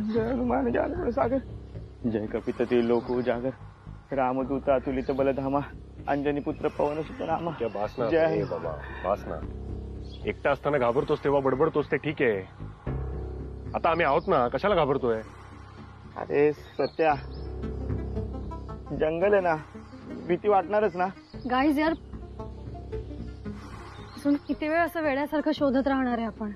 जय हनुमान ज्ञान सागर जय कपितती लोक उजागर रामदूत अतुलित बलधामा अंजनी पुत्र पवन सुत नामा. क्या बास ना जय बाबा, बास ना. एकटा असताना घाबरतोस तेव्हा बडबडतोस ते ठीक आहे. आता आम्ही आहोत ना, कशाला घाबरतोय? अरे सत्या, जंगल आहे ना, भीती वाटणारच ना. गाईज यार, अजून किती वेळ असं वेड्यासारखं शोधत राहणार आहे आपण?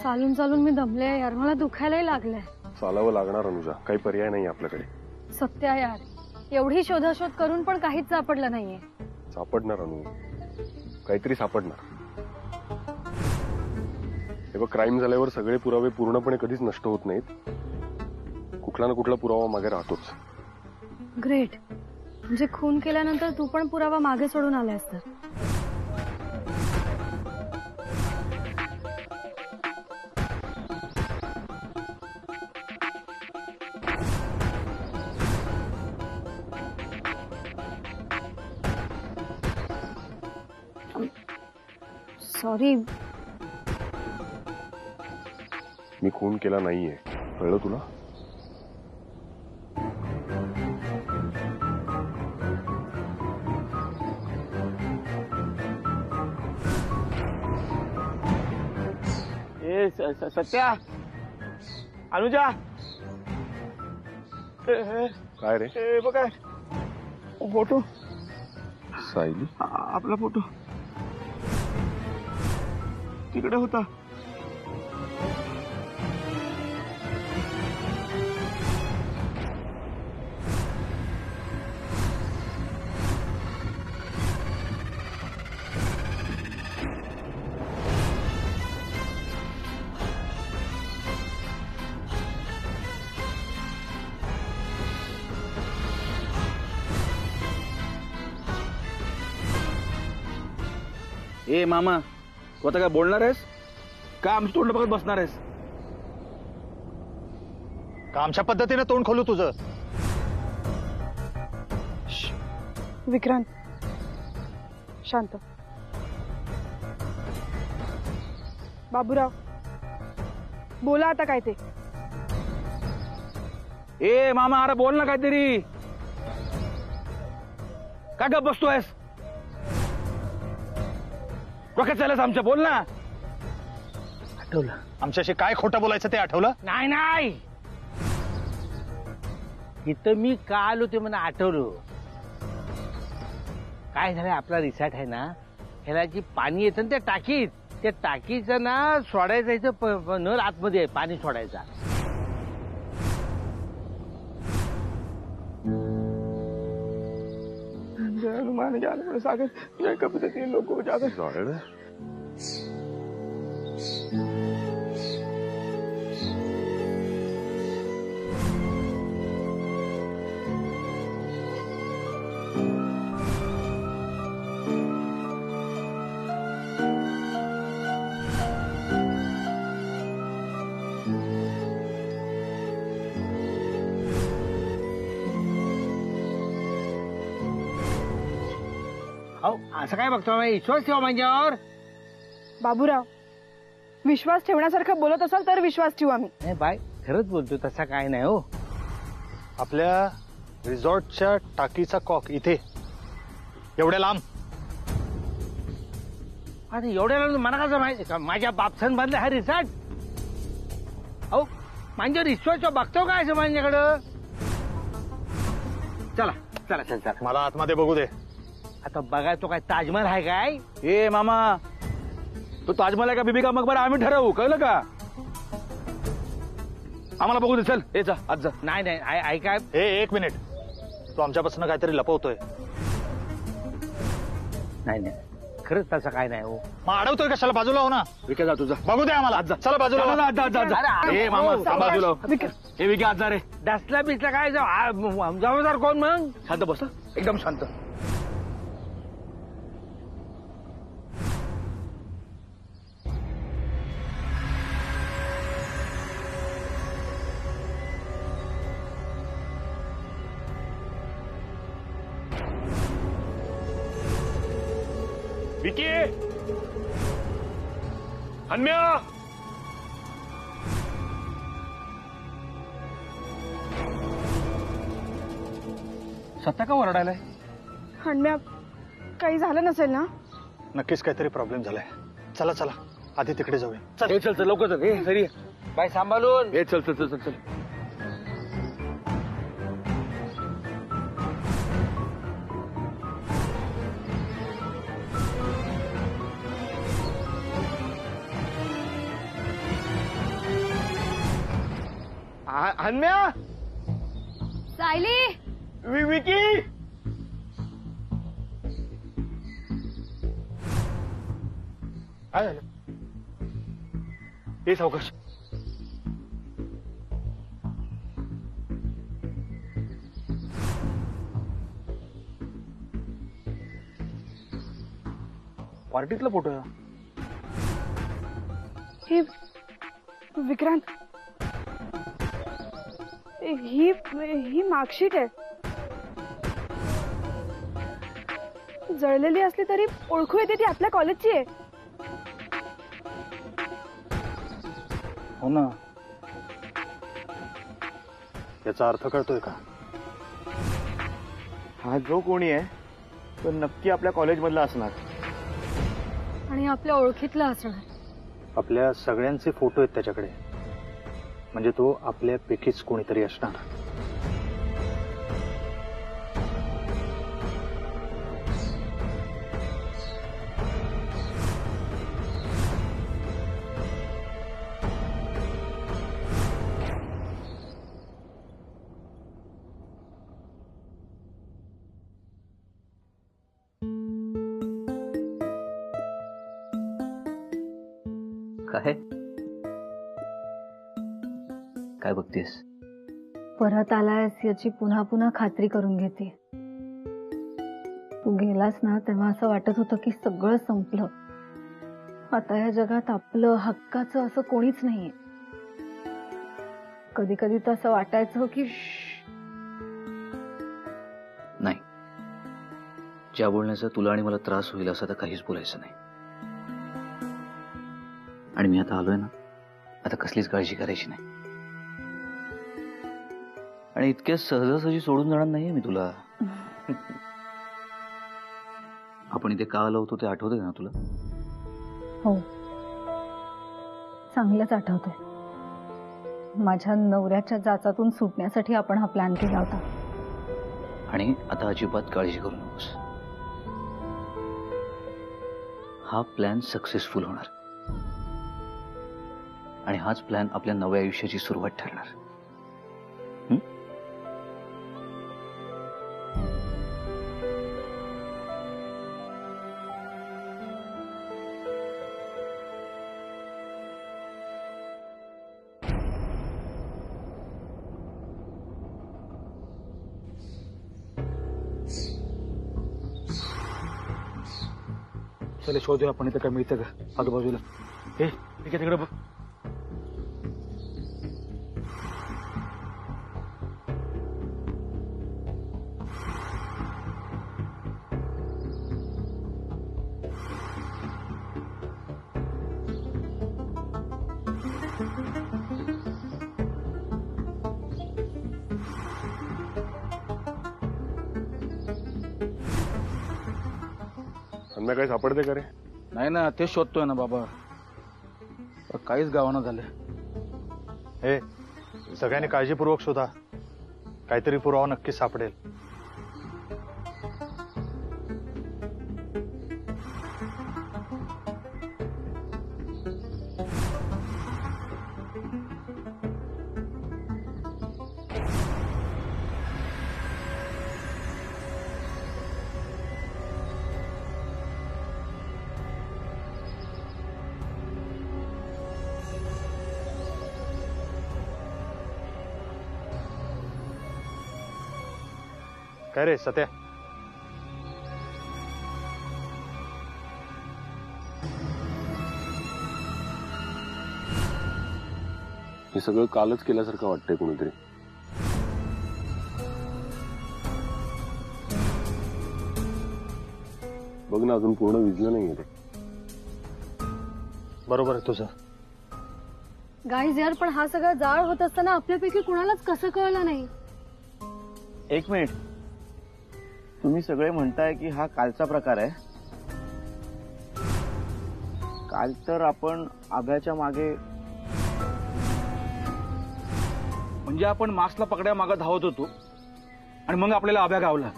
चालून चालून मी दमले यार, मला दुखायलाही लागलंय. चालावं लागणार अनुजा, काही पर्याय नाही आपल्याकडे. सत्या यार, एवढी शोधाशोध करून पण काहीच सापडलं नाहीये. सापडणार अनु, काहीतरी सापडणार. हे बघ, क्राईम झाल्यावर सगळे पुरावे पूर्णपणे कधीच नष्ट होत नाहीत. कुठला ना कुठला पुरावा मागे राहतोच. ग्रेट. म्हणजे खून केल्यानंतर तू पण पुरावा मागे सोडून आलायस तर. सॉरी. मी खून केला नाहीये, कळलं तुला? सत्या, अनुजा, काय रे? बघा फोटो. सायली? आपला फोटो तिकडे होता. ए मामा, तू आता काय बोलणार आहेस का आमचं तोंड बघत बसणार आहेस? का आमच्या पद्धतीने तोंड खोलू तुझं? विक्रांत, शांत. बाबूराव, बोला आता काय ते. ए मामा, अरे बोल ना काहीतरी. का गप बसतोयस? डोक्यात चालस आमच्या, बोल ना. आठवलं आमच्याशी काय खोटं बोलायचं ते आठवलं? नाही नाही, इथं मी का आलो ते मला आठवलं. काय झालं, आपला रिसॉर्ट आहे ना, ह्याला जी पाणी येतं ना त्या टाकीचं ना सोडायचं, इथं नळ आतमध्ये आहे पाणी सोडायचा. जय हनुमान ज्ञान सागर जय कपितती लोक उजागर. जाळ? अहो, असं काय बघतो, विश्वास ठेवा माझ्यावर. बाबूराव, विश्वास ठेवण्यासारखं बोलत असाल तर विश्वास ठेवू आम्ही. नाही बाय, खरंच बोलतो, तसा काय नाही हो. आपल्या रिसॉर्टच्या टाकीचा कॉक इथे एवढ्या लांब. आता एवढ्या मला कसं माहिती का माझ्या बापसन बांधलं हा रिसॉर्ट? अहो, माझ्या विश्वास बघतो काय असं माझ्याकडं. चला चला चला चला. मला आतमध्ये बघू दे. आता बघाय तो काय ताजमहल आहे काय? ए मामा, तो ताजमहल आहे का बीबी का मकबरा आम्ही ठरवू, कळलं का? आम्हाला बघू दे, चल. ए जा, आज जा. नाही नाही, ऐकाय. हे एक मिनिट, तू आमच्यापासून काहीतरी लपवतोय. नाही नाही, खरंच तसं काय नाही हो. मग अडवतोय कशाला? बाजूला हो ना. विके जा तुझा. बघू दे आम्हाला. चला बाजूला हो. अरे, ए मामा, हो, बाजूला. ए विके, आज जा रे. डसला बिसला काय जबाबदार कोण मग? शांत बस, एकदम शांत. विकी, हन्म्या, सत्या का ओरडायलाय? हंड्या काही झालं नसेल ना? नक्कीच काहीतरी प्रॉब्लेम झालाय. चला चला आधी तिकडे जाऊया. चल चल चल लवकर चल. ए सरी बाय सांभाळून. हे चल चल चल चल चल. अन्म्या, सायली, विकी. काय झालं? हे सावकाश. पार्टीतला फोटो आहे. हे विक्रांत, ही मार्कशीट आहे. जळलेली असली तरी ओळखू येते ती आपल्या कॉलेजची आहे. हो ना. याचा अर्थ कळतोय का? हा जो कोणी आहे तो नक्की आपल्या कॉलेजमधला असणार. आणि आपल्या ओळखीतला असणार. आपल्या सगळ्यांचे फोटो आहेत त्याच्याकडे. म्हणजे तो आपल्यापैकीच कोणीतरी असणार. काय काय बघतेस? परत आलायस याची पुन्हा पुन्हा खात्री करून घेते. तू गेलास ना तेव्हा असं वाटत होतं की सगळं संपलं. आता या जगात आपलं हक्काचं असं कोणीच नाहीये. कधी कधी तर असं वाटायचं की नाही, ज्या बोलण्याचा तुला आणि मला त्रास होईल असं तर काहीच बोलायचं नाही. आणि मी आता आलोय ना, आता कसलीच काळजी करायची नाही. आणि इतक्या सहजासहजी सोडून जाणार नाहीये मी तुला. आपण इथे का आलो होतो ते आठवतंय ना तुला? हो, चांगलंच आठवतंय. माझ्या नवऱ्याच्या जाचातून सुटण्यासाठी आपण हा प्लॅन केला होता. आणि आता अजिबात काळजी करू नकोस. हा प्लॅन सक्सेसफुल होणार आणि हाच प्लॅन आपल्या नव्या आयुष्याची सुरुवात ठरणार. चला शोधूया आपण इथं काय मिळतं का आजूबाजूला. हे ठीक आहे तिकडे बघ. अन्म्या काही सापडते का रे? नाही ना, तेच शोधतोय ना बाबा. पण काहीच गावानं झालं. हे सगळ्यांनी काळजीपूर्वक शोधा. काहीतरी पुरावा नक्की सापडेल. काय रे सत्या? हे सगळं कालच केल्यासारखं वाटतंय कोणीतरी. बघ ना, अजून पूर्ण विजलं नाहीये ते. बरोबर आहे तुझं. गाईज यार, पण हा सगळा जाळ होत असताना आपल्यापैकी कुणालाच कसं कळलं नाही? एक मिनिट, तुम्ही सगळे म्हणताय की हा कालचा प्रकार आहे. काल तर आपण आभ्याच्या मागे म्हणजे आपण मास्कला पकड्या मागे धावत होतो आणि मग आपल्याला आभ्या गावला.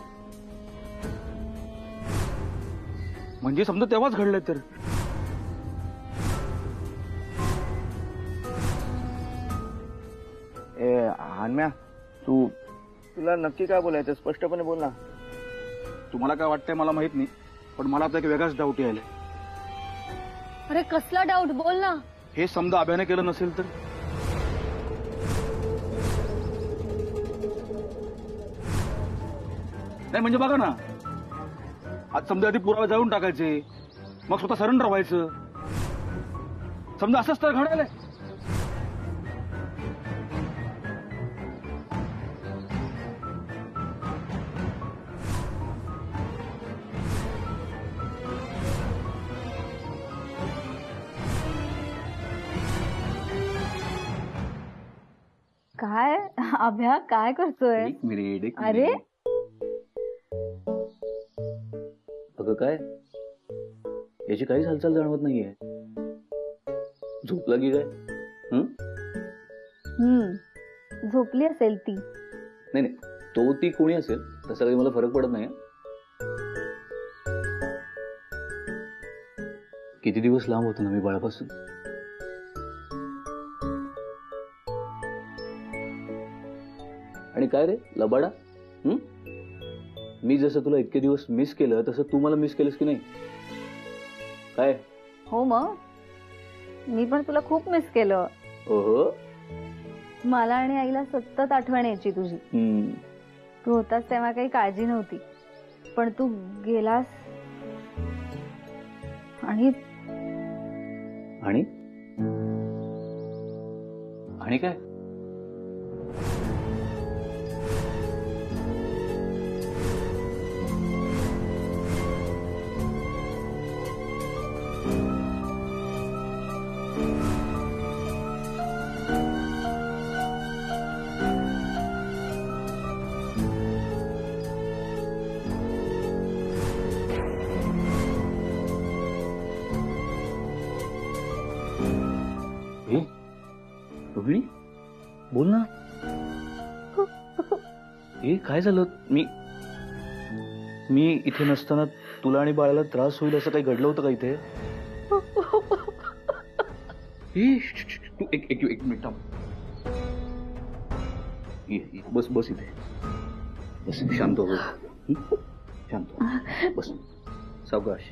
म्हणजे समजा तेव्हाच घडलं तर. हानम्या, तुला नक्की काय बोलायचं स्पष्टपणे बोल ना. तुम्हाला काय वाटतंय मला माहित नाही, पण मला आता एक वेगळाच डाऊट यायला. अरे कसला डाऊट, बोल ना. हे समजा अभ्याने केलं नसेल तर. नाही म्हणजे बघा ना, आज समजा आधी पुरावे जाळून टाकायचे, मग स्वतः सरेंडर व्हायचं. समजा असंच तर घडायलंय. काय अभ्या, काय करतोय? एक मिनिट. अरे अगं काय, याची काहीच हालचाल जाणवत नाहीये. झोपला की काय? झोपली असेल ती. नाही नाही, तो ती कोणी असेल तसा काही मला फरक पडत नाही. किती दिवस लांब होतो ना मी बाळापासून. आणि काय रे लबाडा, मी जसं तुला इतके दिवस मिस केलं तसं तू मला मिस केलंस की नाही? काय? हो मग मी पण तुला खूप मिस केलं. ओहो. मला आणि आईला सतत आठवण यायची तुझी. तू होतास तेव्हा काही काळजी नव्हती, पण तू गेलास आणि आणि आणि काय? रोहिणी बोल ना. हे काय झालं? मी इथे नसताना तुला आणि बाळाला त्रास होईल असं काही घडलं होतं का इथे? तू एक मिनिट थांब. बस बस इथे बस. शांत हो. शांत हो. बस सावकाश.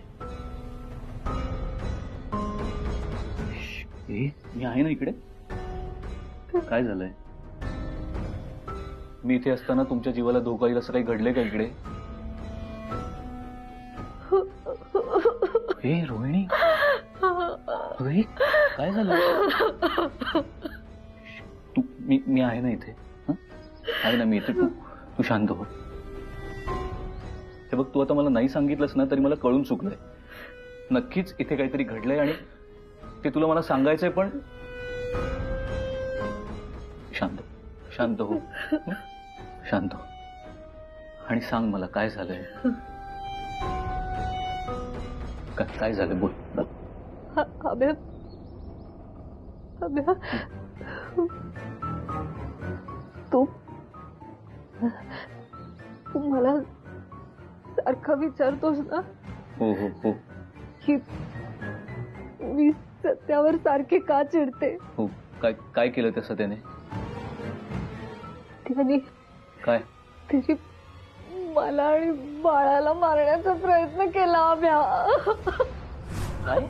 मी आहे ना इकडे. काय झालंय? मी इथे असताना तुमच्या जीवाला धोका येईल असं काही घडलंय का इकडे? हे रोहिणी, काय झालं? तू मी आहे ना इथे. आहे ना मी इथे. तू शांत हो. हे बघ, तू आता मला नाही सांगितलंस ना तरी मला कळून चुकलंय. नक्कीच इथे काहीतरी घडलंय आणि ते तुला मला सांगायचंय. पण शांत हो. शांत हो आणि सांग मला काय झालंय. काय झालं बोल. अभ्या, तू मला सारखा विचारतोस ना हो हो हो की मी सत्यावर सारखे का चिडते. हो. काय केलं तसं त्याने? त्याने काय? त्याची मला आणि बाळाला मारण्याचा प्रयत्न केला. अभ्या, काय?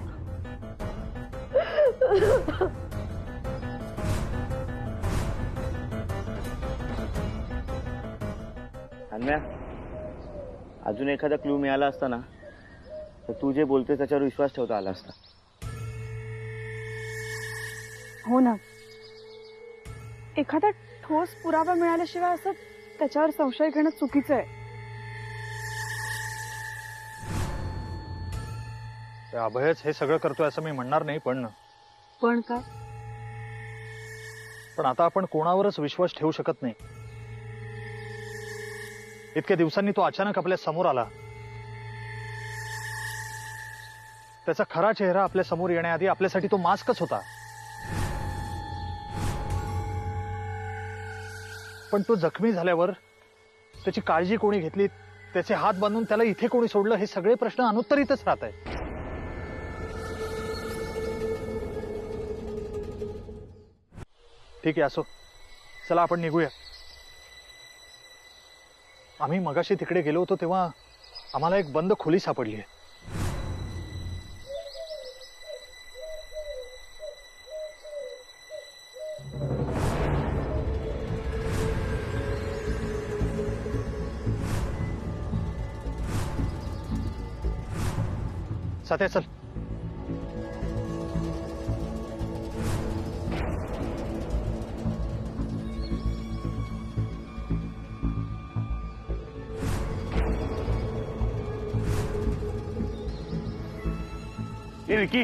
हानम्या, अजून एखादा क्लू मिळाला असता ना तर तू जे बोलते त्याच्यावर विश्वास ठेवता आला असता. हो ना, एखादा ठोस पुरावा मिळाल्याशिवाय असं त्याच्यावर संशय घेणं चुकीचं आहे. अभयच हे सगळं करतोय असं मी म्हणणार नाही, पण काय? पण आता आपण कोणावरच विश्वास ठेवू शकत नाही. इतक्या दिवसांनी तो अचानक आपल्या समोर आला. त्याचा खरा चेहरा आपल्या समोर येण्याआधी आपल्यासाठी तो मास्कच होता. पण तो जखमी झाल्यावर त्याची काळजी कोणी घेतली, त्याचे हात बांधून त्याला इथे कोणी सोडलं, हे सगळे प्रश्न अनुत्तरितच राहत आहेत. ठीक आहे, असो. चला आपण निघूया. आम्ही मगाशी तिकडे गेलो होतो तेव्हा आम्हाला एक बंद खोली सापडली आहे. सत्या चल. ए विकी,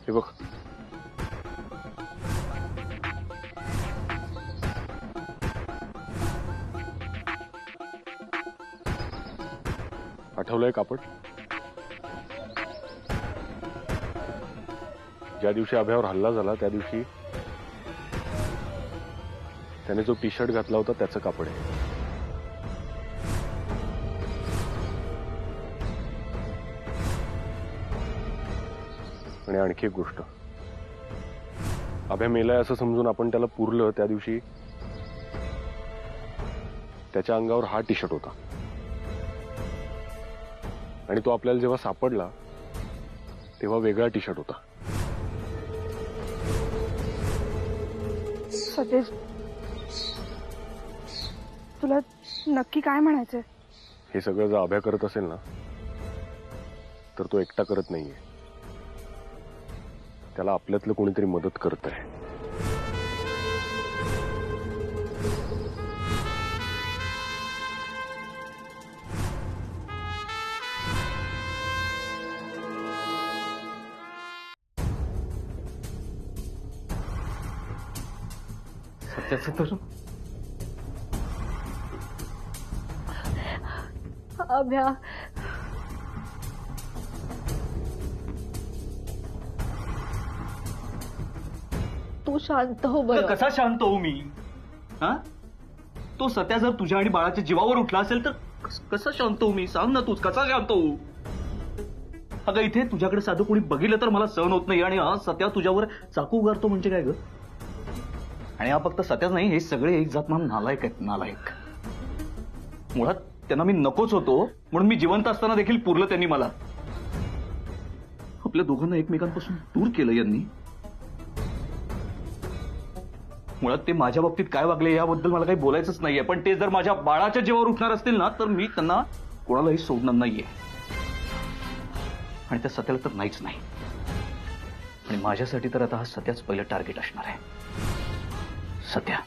हे बघ. आठवलंय कापड? ज्या दिवशी अभ्यावर हल्ला झाला त्या दिवशी त्याने जो टी शर्ट घातला होता त्याचं कापड आहे. आणि आणखी एक गोष्ट, अभ्या मेलाय असं समजून आपण त्याला पुरलं त्या दिवशी त्याच्या अंगावर हा टी शर्ट होता. आणि तो आपल्याला जेव्हा सापडला तेव्हा वेगळा टी शर्ट होता. सतेज, तुला नक्की काय म्हणायचंय? हे सगळं जर अभ्या करत असेल ना तर तो एकटा करत नाहीये, त्याला आपल्यातलं कोणीतरी मदत करत आहे. सत्याचं तर अभ्या, तू शांत हो बरं. कसा शांत होऊ मी? हा, तो सत्या जर तुझ्या आणि बाळाच्या जीवावर उठला असेल तर कसा शांत होऊ मी? सांग ना तूच, कसा शांत होऊ? अगं इथे तुझ्याकडे साधं कोणी बघितलं तर मला सहन होत नाही, आणि हा सत्या तुझ्यावर चाकू उगारतो म्हणजे काय ग? आणि हा फक्त सत्याच नाही, हे सगळे एक जात म्हणून नालायक आहेत, नालायक. मुळात त्यांना मी नकोच होतो म्हणून मी जिवंत असताना देखील पुरलं त्यांनी मला. आपल्या दोघांना एकमेकांपासून दूर केलं यांनी. मुळात ते माझ्या बाबतीत काय वागले याबद्दल मला काही बोलायचंच नाहीये, पण ते जर माझ्या बाळाच्या जीवावर उठणार असतील ना तर मी त्यांना कोणालाही सोडणार नाहीये. आणि त्या सत्याला तर नाहीच नाही. आणि माझ्यासाठी तर आता हा सत्याच पहिलं टार्गेट असणार आहे. सत्या.